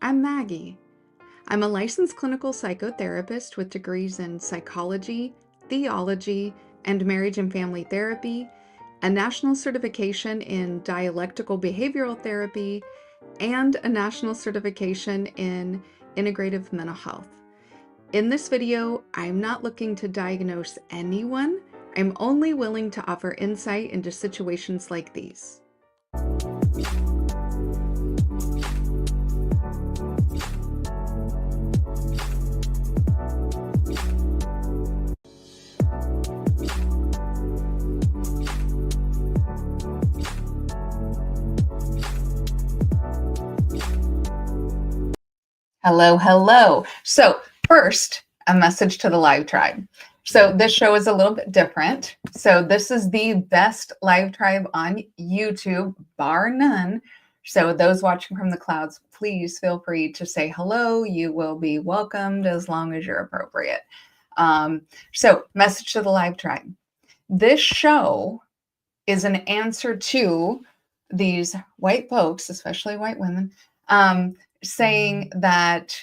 I'm Maggie. I'm a licensed clinical psychotherapist with degrees in psychology, theology, and marriage and family therapy, a national certification in dialectical behavioral therapy, and a national certification in integrative mental health. In this video, I'm not looking to diagnose anyone. I'm only willing to offer insight into situations like these. Hello. So first, a message to the live tribe. So this show is a little bit different. So this is the best live tribe on YouTube, bar none. So those watching from the clouds, please feel free to say hello. You will be welcomed as long as you're appropriate. So message to the live tribe. This show is an answer to these white folks, especially white women, saying that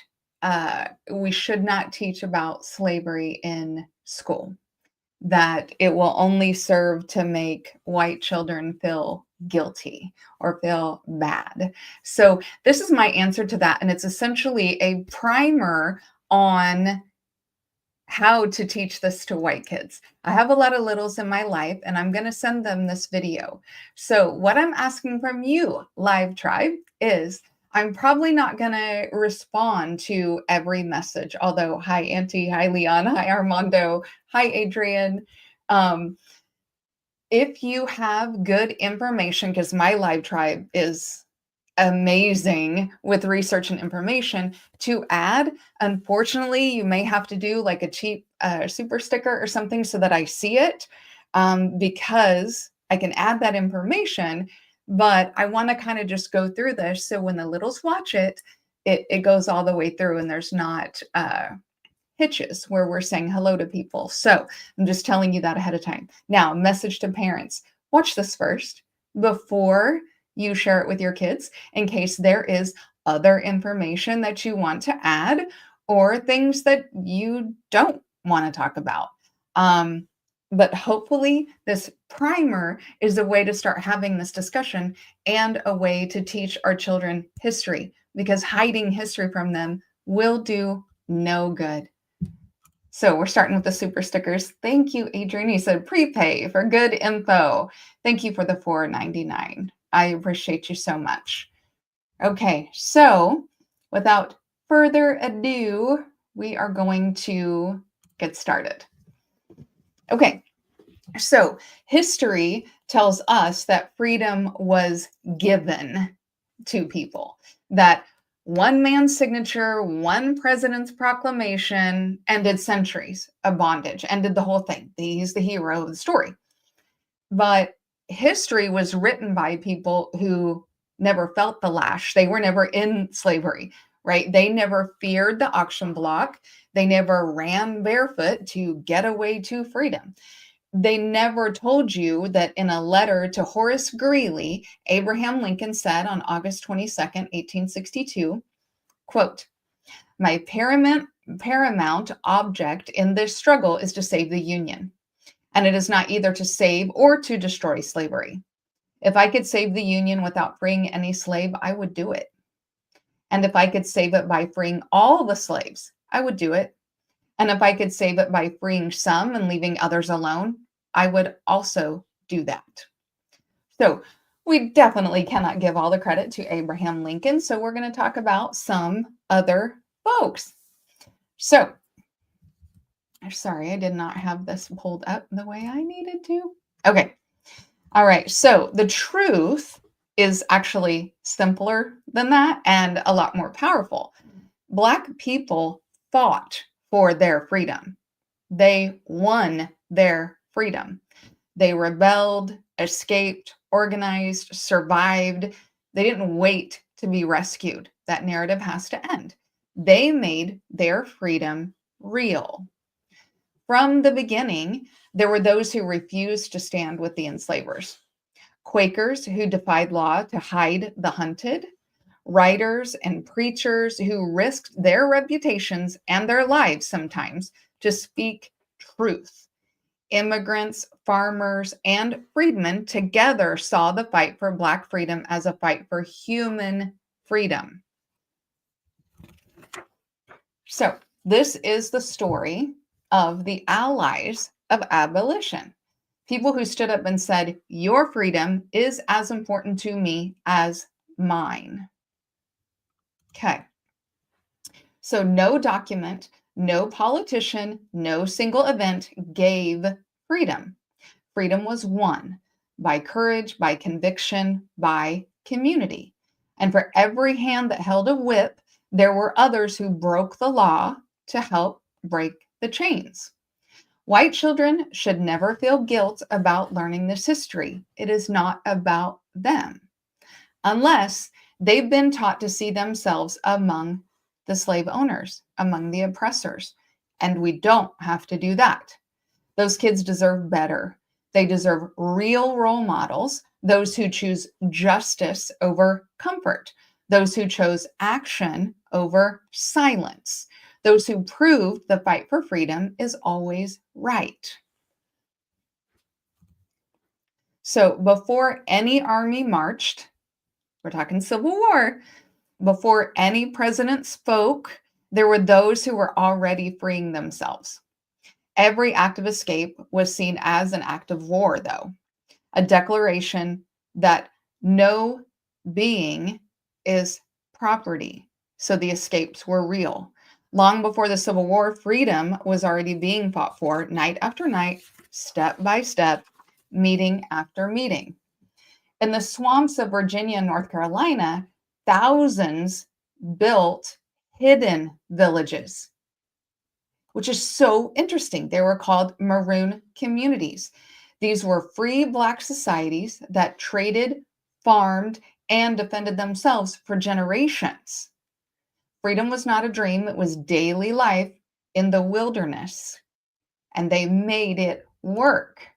we should not teach about slavery in school, that it will only serve to make white children feel guilty or feel bad. So this is my answer to that. And it's essentially a primer on how to teach this to white kids. I have a lot of littles in my life, and I'm going to send them this video. So what I'm asking from you, Live Tribe, is I'm probably not going to respond to every message, although hi, Auntie, hi, Leon, hi, Armando, hi, Adrian. If you have good information, because my Live Tribe is amazing with research and information to add. Unfortunately, you may have to do like a cheap super sticker or something so that I see it, because I can add that information, but I want to kind of just go through this so when the littles watch it, it goes all the way through and there's not hitches where we're saying hello to people. So I'm just telling you that ahead of time. Now, message to parents. Watch this first before you share it with your kids in case there is other information that you want to add or things that you don't want to talk about. But hopefully this primer is a way to start having this discussion and a way to teach our children history, because hiding history from them will do no good. So we're starting with the super stickers. Thank you, Adrian. He said prepay for good info. Thank you for the $4.99. I appreciate you so much. Okay, so without further ado, we are going to get started. Okay, so history tells us that freedom was given to people, that one man's signature, one president's proclamation ended centuries of bondage, ended the whole thing. He's the hero of the story. But history was written by people who never felt the lash. They were never in slavery, right? They never feared the auction block. They never ran barefoot to get away to freedom. They never told you that in a letter to Horace Greeley, Abraham Lincoln said on August 22nd, 1862, quote, "My paramount object in this struggle is to save the Union. And it is not either to save or to destroy slavery. If I could save the Union without freeing any slave, I would do it. And if I could save it by freeing all the slaves, I would do it. And if I could save it by freeing some and leaving others alone, I would also do that." So we definitely cannot give all the credit to Abraham Lincoln. So we're going to talk about some other folks. So, sorry, I did not have this pulled up the way I needed to. Okay. All right. So the truth is actually simpler than that and a lot more powerful. Black people fought for their freedom. They won their freedom. They rebelled, escaped, organized, survived. They didn't wait to be rescued. That narrative has to end. They made their freedom real. From the beginning, there were those who refused to stand with the enslavers. Quakers who defied law to hide the hunted, writers and preachers who risked their reputations and their lives sometimes to speak truth. Immigrants, farmers, and freedmen together saw the fight for Black freedom as a fight for human freedom. So this is the story of the allies of abolition. People who stood up and said, your freedom is as important to me as mine. Okay. So no document, no politician, no single event gave freedom. Freedom was won by courage, by conviction, by community. And for every hand that held a whip, there were others who broke the law to help break the chains. White children should never feel guilt about learning this history. It is not about them, unless they've been taught to see themselves among the slave owners, among the oppressors. And we don't have to do that. Those kids deserve better. They deserve real role models, those who choose justice over comfort, those who chose action over silence, those who proved the fight for freedom is always right. So before any army marched, we're talking Civil War, before any president spoke, there were those who were already freeing themselves. Every act of escape was seen as an act of war, though, a declaration that no being is property. So the escapes were real. Long before the Civil War, freedom was already being fought for night after night, step by step, meeting after meeting. In the swamps of Virginia and North Carolina, thousands built hidden villages, which is so interesting. They were called maroon communities. These were free Black societies that traded, farmed, and defended themselves for generations. Freedom was not a dream, it was daily life in the wilderness, and they made it work.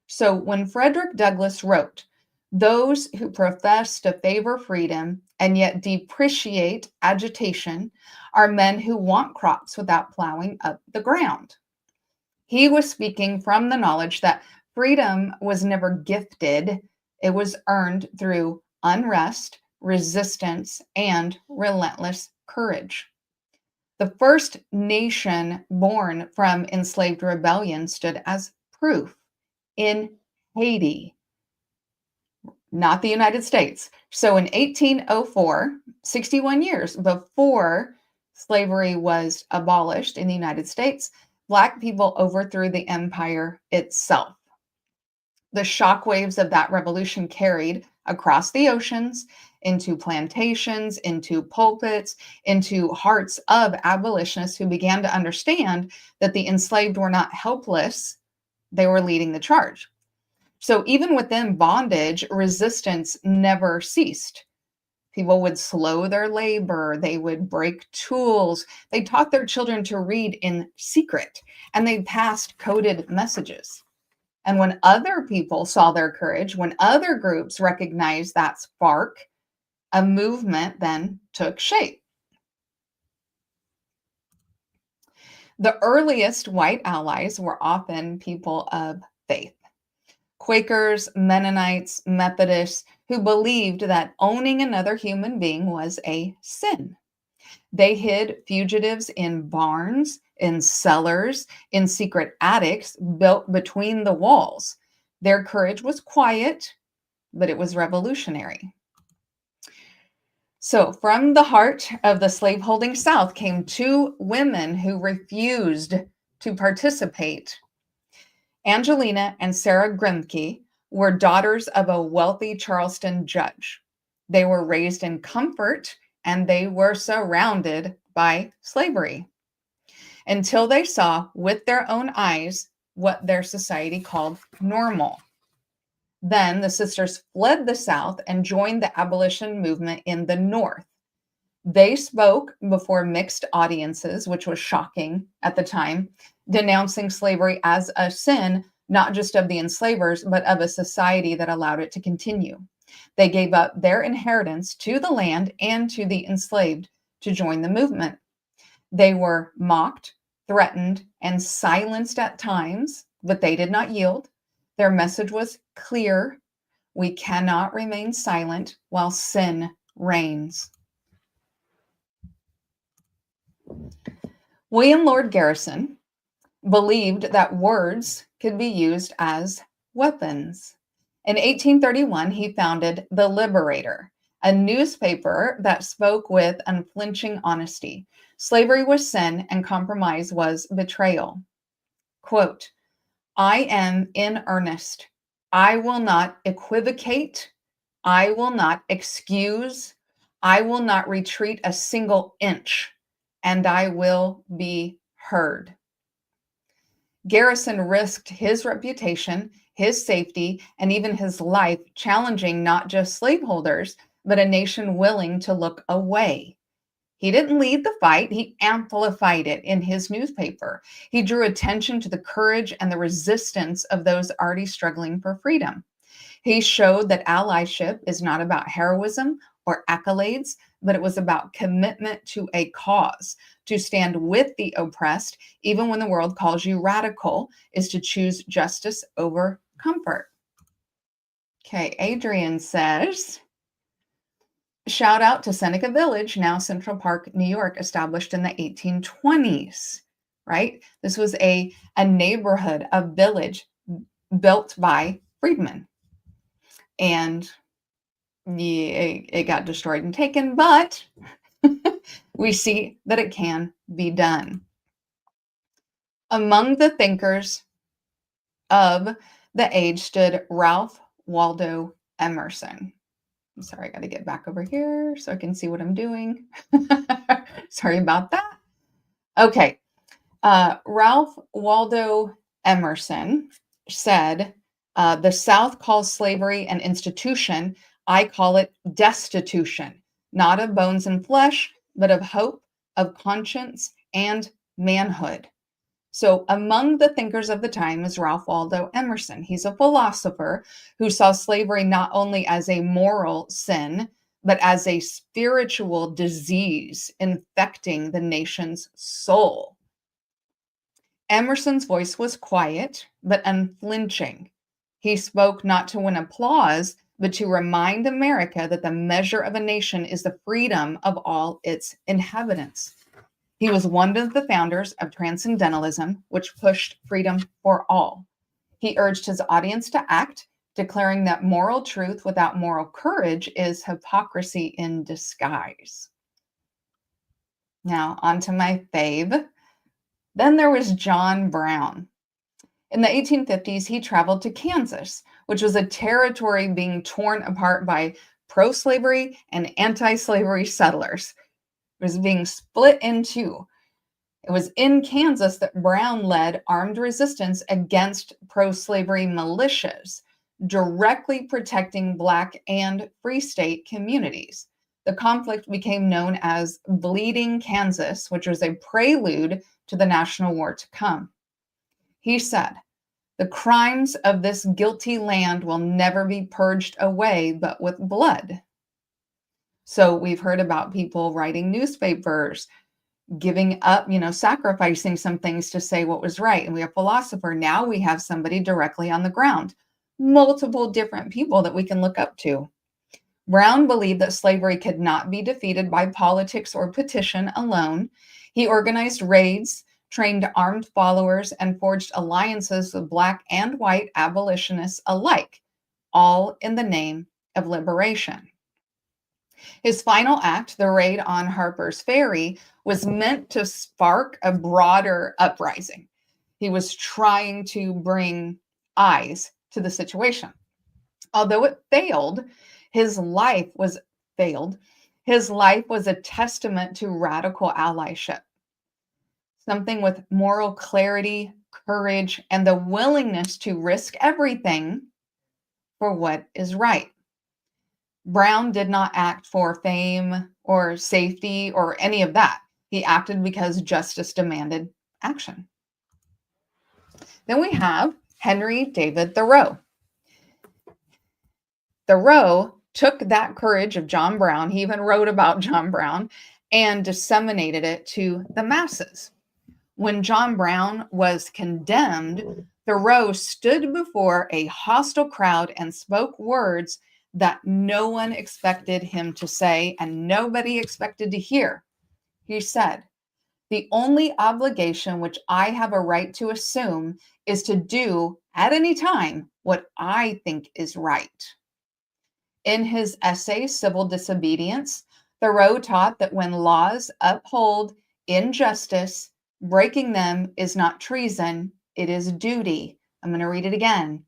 So when Frederick Douglass wrote, "Those who profess to favor freedom and yet depreciate agitation are men who want crops without plowing up the ground," he was speaking from the knowledge that freedom was never gifted, it was earned through unrest, resistance, and relentless courage. The first nation born from enslaved rebellion stood as proof in Haiti, not the United States. So in 1804, 61 years before slavery was abolished in the United States, Black people overthrew the empire itself. The shockwaves of that revolution carried across the oceans, into plantations, into pulpits, into hearts of abolitionists who began to understand that the enslaved were not helpless, they were leading the charge. So even within bondage, resistance never ceased. People would slow their labor, they would break tools, they taught their children to read in secret, and they passed coded messages. And when other people saw their courage, when other groups recognized that spark, a movement then took shape. The earliest white allies were often people of faith. Quakers, Mennonites, Methodists, who believed that owning another human being was a sin. They hid fugitives in barns, in cellars, in secret attics built between the walls. Their courage was quiet, but it was revolutionary. So, from the heart of the slaveholding South came two women who refused to participate. Angelina and Sarah Grimke were daughters of a wealthy Charleston judge. They were raised in comfort and they were surrounded by slavery until they saw with their own eyes what their society called normal. Then the sisters fled the South and joined the abolition movement in the North. They spoke before mixed audiences, which was shocking at the time, denouncing slavery as a sin, not just of the enslavers, but of a society that allowed it to continue. They gave up their inheritance to the land and to the enslaved to join the movement. They were mocked, threatened, and silenced at times, but they did not yield. Their message was clear: we cannot remain silent while sin reigns. William Lord Garrison believed that words could be used as weapons. In 1831, he founded The Liberator, a newspaper that spoke with unflinching honesty. Slavery was sin and compromise was betrayal. Quote, "I am in earnest. I will not equivocate. I will not excuse. I will not retreat a single inch, and I will be heard." Garrison risked his reputation, his safety, and even his life, challenging not just slaveholders, but a nation willing to look away. He didn't lead the fight, he amplified it in his newspaper. He drew attention to the courage and the resistance of those already struggling for freedom. He showed that allyship is not about heroism or accolades, but it was about commitment to a cause. To stand with the oppressed, even when the world calls you radical, is to choose justice over comfort. Okay, Adrian says, shout out to Seneca Village, now Central Park, New York, established in the 1820s, right? This was a neighborhood, a village built by freedmen. And it got destroyed and taken, but we see that it can be done. Among the thinkers of the age stood Ralph Waldo Emerson. I'm sorry, I got to get back over here so I can see what I'm doing. Sorry about that. Okay. Ralph Waldo Emerson said, the South calls slavery an institution. I call it destitution, not of bones and flesh, but of hope, of conscience, and manhood. So among the thinkers of the time is Ralph Waldo Emerson. He's a philosopher who saw slavery not only as a moral sin, but as a spiritual disease infecting the nation's soul. Emerson's voice was quiet, but unflinching. He spoke not to win applause, but to remind America that the measure of a nation is the freedom of all its inhabitants. He was one of the founders of Transcendentalism, which pushed freedom for all. He urged his audience to act, declaring that moral truth without moral courage is hypocrisy in disguise. Now, on to my fave. Then there was John Brown. In the 1850s, he traveled to Kansas, which was a territory being torn apart by pro-slavery and anti-slavery settlers. It was being split in two. It was in Kansas that Brown led armed resistance against pro-slavery militias, directly protecting Black and Free State communities. The conflict became known as Bleeding Kansas, which was a prelude to the national war to come. He said, the crimes of this guilty land will never be purged away but with blood. So we've heard about people writing newspapers, giving up, sacrificing some things to say what was right. And we have a philosopher. Now we have somebody directly on the ground, multiple different people that we can look up to. Brown believed that slavery could not be defeated by politics or petition alone. He organized raids, trained armed followers, and forged alliances with Black and white abolitionists alike, all in the name of liberation. His final act, the raid on Harper's Ferry, was meant to spark a broader uprising. He was trying to bring eyes to the situation. Although it failed, his life was a testament to radical allyship. Something with moral clarity, courage, and the willingness to risk everything for what is right. Brown did not act for fame or safety or any of that. He acted because justice demanded action. Then we have Henry David Thoreau. Thoreau took that courage of John Brown, he even wrote about John Brown, and disseminated it to the masses. When John Brown was condemned, Thoreau stood before a hostile crowd and spoke words that no one expected him to say and nobody expected to hear. He said, the only obligation which I have a right to assume is to do at any time what I think is right. In his essay, Civil Disobedience, Thoreau taught that when laws uphold injustice, breaking them is not treason, it is duty. I'm going to read it again.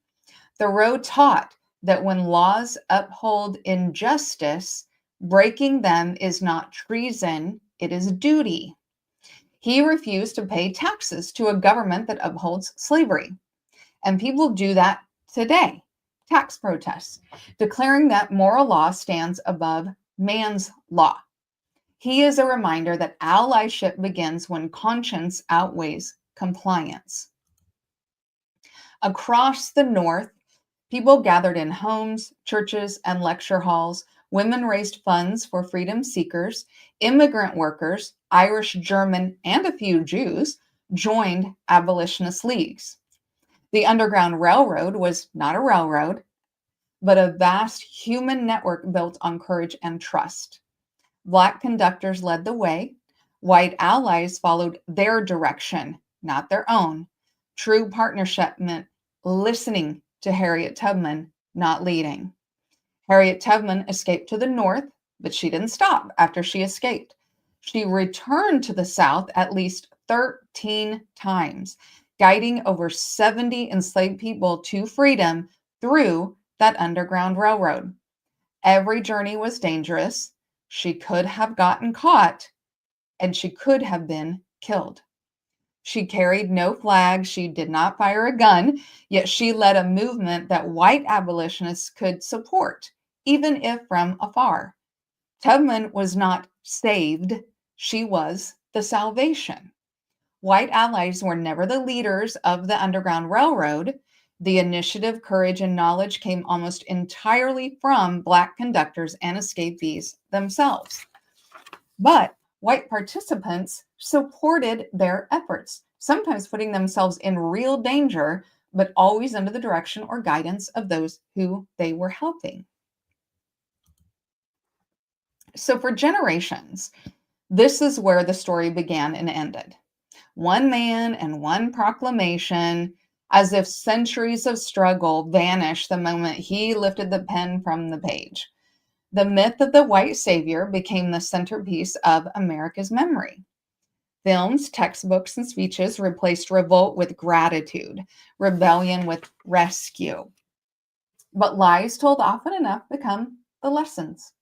Thoreau taught that when laws uphold injustice, breaking them is not treason, it is duty. He refused to pay taxes to a government that upholds slavery. And people do that today, tax protests, declaring that moral law stands above man's law. He is a reminder that allyship begins when conscience outweighs compliance. Across the North, people gathered in homes, churches, and lecture halls. Women raised funds for freedom seekers. Immigrant workers, Irish, German, and a few Jews, joined abolitionist leagues. The Underground Railroad was not a railroad, but a vast human network built on courage and trust. Black conductors led the way. White allies followed their direction, not their own. True partnership meant listening to Harriet Tubman, not leading. Harriet Tubman escaped to the north, but she didn't stop after she escaped. She returned to the South at least 13 times, guiding over 70 enslaved people to freedom through that Underground Railroad. Every journey was dangerous. She could have gotten caught, and she could have been killed. She carried no flag. She did not fire a gun, yet she led a movement that white abolitionists could support, even if from afar. Tubman was not saved. She was the salvation. White allies were never the leaders of the Underground Railroad. The initiative, courage, and knowledge came almost entirely from Black conductors and escapees themselves. But white participants supported their efforts, sometimes putting themselves in real danger, but always under the direction or guidance of those who they were helping. So for generations, this is where the story began and ended. One man and one proclamation, as if centuries of struggle vanished the moment he lifted the pen from the page. The myth of the white savior became the centerpiece of America's memory. Films, textbooks, and speeches replaced revolt with gratitude, rebellion with rescue. But lies told often enough become the lessons.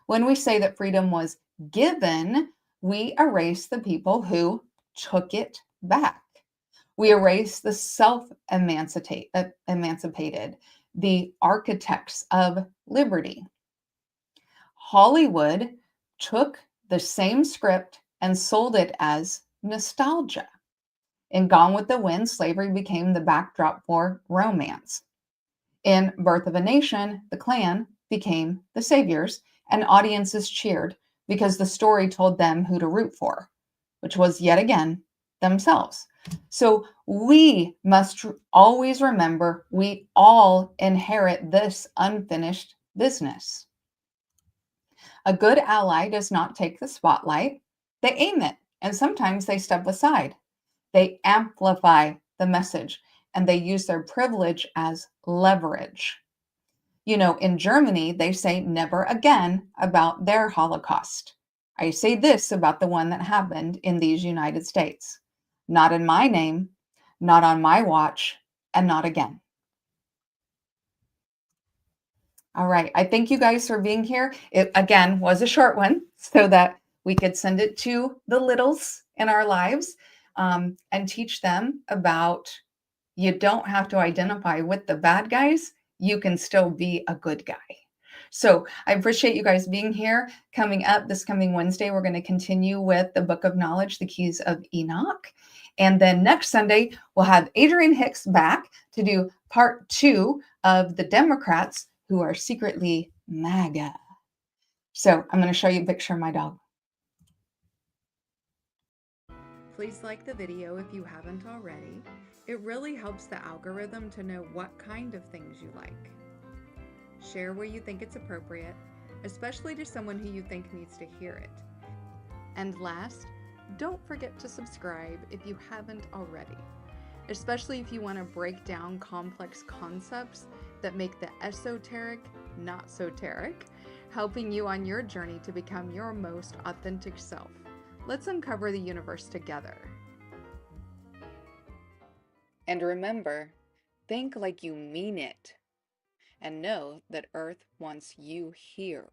When we say that freedom was given, we erase the people who took it back. We erase the self-emancipated, the architects of liberty. Hollywood took the same script and sold it as nostalgia. In Gone with the Wind, slavery became the backdrop for romance. In Birth of a Nation, the Klan became the saviors, and audiences cheered because the story told them who to root for, which was yet again themselves. So we must always remember we all inherit this unfinished business. A good ally does not take the spotlight. They aim it, and sometimes they step aside. They amplify the message, and they use their privilege as leverage. You know, in Germany, they say never again about their Holocaust. I say this about the one that happened in these United States. Not in my name, not on my watch, and not again. All right. I thank you guys for being here. It, again, was a short one so that we could send it to the littles in our lives and teach them about you don't have to identify with the bad guys. You can still be a good guy. So I appreciate you guys being here. Coming up this coming Wednesday, we're going to continue with the Book of Knowledge, the Keys of Enoch. And then next Sunday, we'll have Adrian Hicks back to do part 2 of the Democrats who are secretly MAGA. So I'm going to show you a picture of my dog. Please like the video if you haven't already. It really helps the algorithm to know what kind of things you like. Share where you think it's appropriate, especially to someone who you think needs to hear it. And last, don't forget to subscribe if you haven't already, especially if you want to break down complex concepts that make the esoteric not so teric, helping you on your journey to become your most authentic self. Let's uncover the universe together. And remember, think like you mean it, and know that Earth wants you here.